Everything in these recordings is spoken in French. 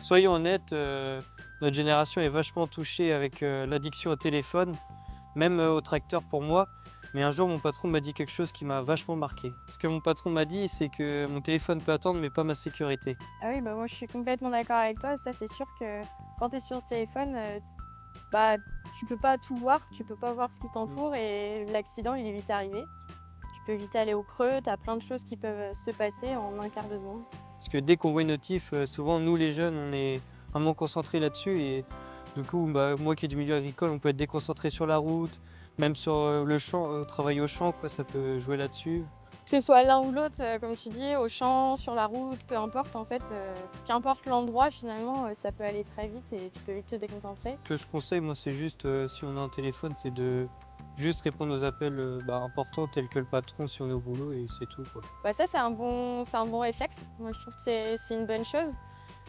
Soyons honnêtes, notre génération est vachement touchée avec l'addiction au téléphone, même au tracteur pour moi. Mais un jour, mon patron m'a dit quelque chose qui m'a vachement marqué. Ce que mon patron m'a dit, c'est que mon téléphone peut attendre, mais pas ma sécurité. Ah oui, bah moi je suis complètement d'accord avec toi. Ça, c'est sûr que quand tu es sur le téléphone, bah tu peux pas tout voir, tu peux pas voir ce qui t'entoure et l'accident il est vite arrivé. Tu peux vite aller au creux, tu as plein de choses qui peuvent se passer en un quart de seconde. Parce que dès qu'on voit une notif, souvent, nous les jeunes, on est vraiment concentrés là-dessus. Et du coup, bah, moi qui ai du milieu agricole, on peut être déconcentré sur la route, même sur le champ, travailler au champ, quoi, ça peut jouer là-dessus. Que ce soit l'un ou l'autre, comme tu dis, au champ, sur la route, peu importe en fait, qu'importe l'endroit finalement, ça peut aller très vite et tu peux vite te déconcentrer. Ce que je conseille, moi, c'est juste, si on a un téléphone, c'est de juste répondre aux appels importants tels que le patron si on est au boulot et c'est tout, quoi. Bah ça, c'est un bon réflexe. Moi, je trouve que c'est une bonne chose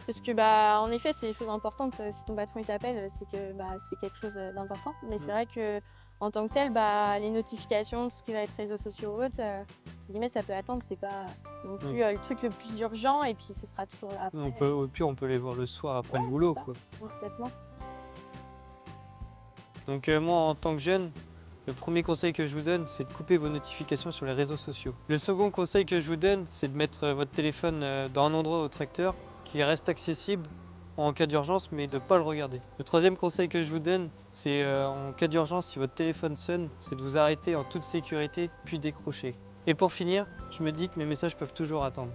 parce que, bah, en effet, c'est des choses importantes. Si ton patron il t'appelle, c'est que, bah, c'est quelque chose, d'important. Mais c'est vrai qu'en tant que tel, bah, les notifications, tout ce qui va être réseaux sociaux ou autres, entre guillemets, ça peut attendre. C'est pas non plus, le truc le plus urgent et puis ce sera toujours On après. peut, au pire, on peut les voir le soir après le Ouais, boulot, c'est ça, quoi. complètement. Donc moi, en tant que jeune, le premier conseil que je vous donne, c'est de couper vos notifications sur les réseaux sociaux. Le second conseil que je vous donne, c'est de mettre votre téléphone dans un endroit au tracteur qui reste accessible en cas d'urgence, mais de ne pas le regarder. Le troisième conseil que je vous donne, c'est en cas d'urgence, si votre téléphone sonne, c'est de vous arrêter en toute sécurité, puis décrocher. Et pour finir, je me dis que mes messages peuvent toujours attendre.